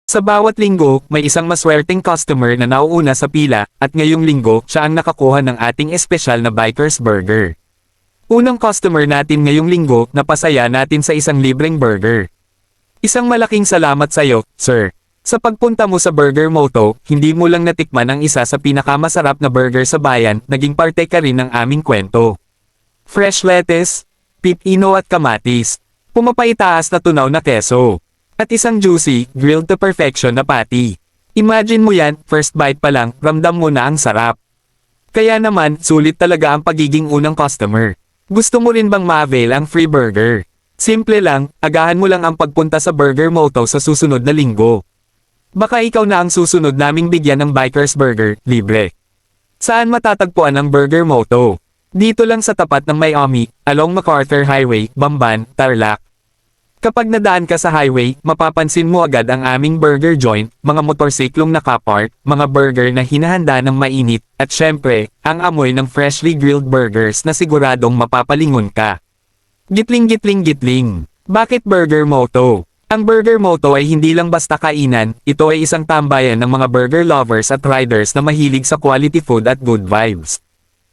Sa bawat linggo, may isang maswerteng customer na nauuna sa pila, at ngayong linggo, siya ang nakakuha ng ating espesyal na Bikers Burger. Unang customer natin ngayong linggo, napasaya natin sa isang libreng burger. Isang malaking salamat sa iyo, sir. Sa pagpunta mo sa Burger Moto, hindi mo lang natikman ang isa sa pinakamasarap na burger sa bayan, naging parte ka rin ng aming kwento. Fresh lettuce, pipino at kamatis. Pumapaitaas na tunaw na keso. At isang juicy, grilled to perfection na patty. Imagine mo yan, first bite pa lang, ramdam mo na ang sarap. Kaya naman, sulit talaga ang pagiging unang customer. Gusto mo rin bang ma-avail ang free burger? Simple lang, agahan mo lang ang pagpunta sa Burger Moto sa susunod na linggo. Baka ikaw na ang susunod naming bigyan ng Bikers Burger, libre. Saan matatagpuan ang Burger Moto? Dito lang sa tapat ng Miami, along MacArthur Highway, Bamban, Tarlac. Kapag nadaan ka sa highway, mapapansin mo agad ang aming burger joint, mga motorsiklong nakapark, mga burger na hinahanda ng mainit, at syempre, ang amoy ng freshly grilled burgers na siguradong mapapalingon ka. Gitling. Bakit Burger Moto? Ang Burger Moto ay hindi lang basta kainan, ito ay isang tambayan ng mga burger lovers at riders na mahilig sa quality food at good vibes.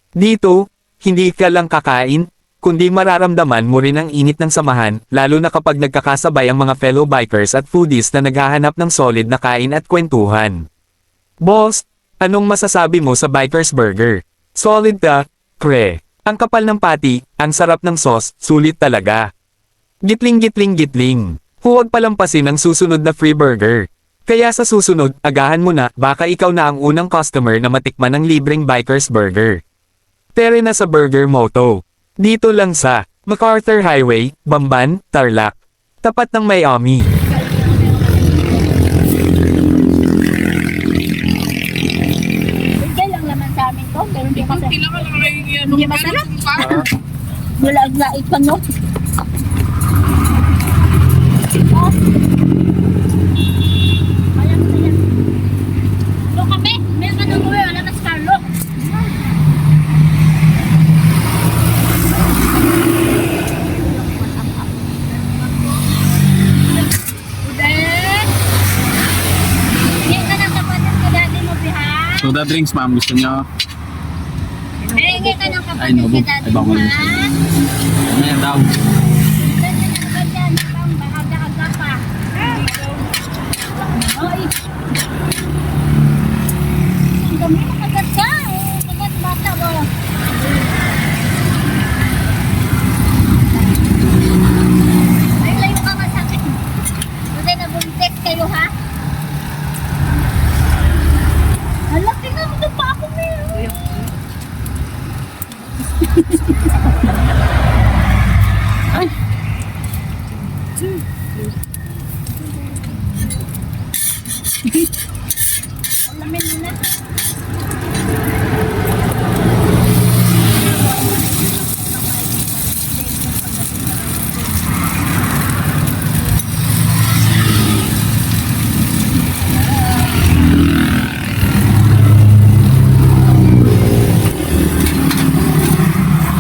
Dito, hindi ka lang kakain, kundi mararamdaman mo rin ang init ng samahan, lalo na kapag nagkakasabay ang mga fellow bikers at foodies na naghahanap ng solid na kain at kwentuhan. Boss, anong masasabi mo sa Bikers Burger? Solid ka, pre. Ang kapal ng patty, ang sarap ng sauce, sulit talaga. Gitling. Huwag palampasin ang susunod na free burger. Kaya sa susunod, agahan mo na, baka ikaw na ang unang customer na matikman ng libreng Bikers Burger. Tere na sa Burger Moto. Dito lang sa MacArthur Highway, Bamban, Tarlac. Tapat ng Miami. Bigay lang naman sa amin to, pero hindi masarap. Hindi masarap. Ah. Nulaag-laig pa no. So kami, may kanong uwi, wala mas Carlo. Soda drinks, ma'am. Gusto nyo? Hingi ka ng Ay, no, kapatid ay, sa bawal daddy mo, na ha? Ano yan daw? Ganyan ang ganyan, pang baka pa. Oy! Ang dami na kagat ka, kagat bata mo. Ay, layo ka nga sa akin. Kasi nabuntis kayo, ha? Hala, tingnan mo pa ako, Mel. Ay. Alamin mo na.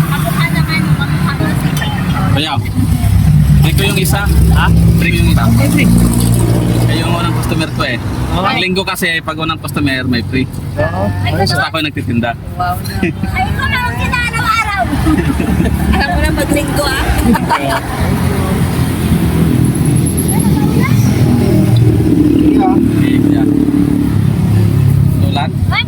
Kamukha naman, kamukha ko si Bayaw. Bring ko yung isa. Ha? Bring yung isa. Kayo yung unang customer ko eh. Pag linggo kasi, pag unang customer, may free. Basta ako yung nagtitinda. Ay, ko na ang araw-araw. Alam mo na maglinggo, ah. Okay, yeah. Tulat. Ay,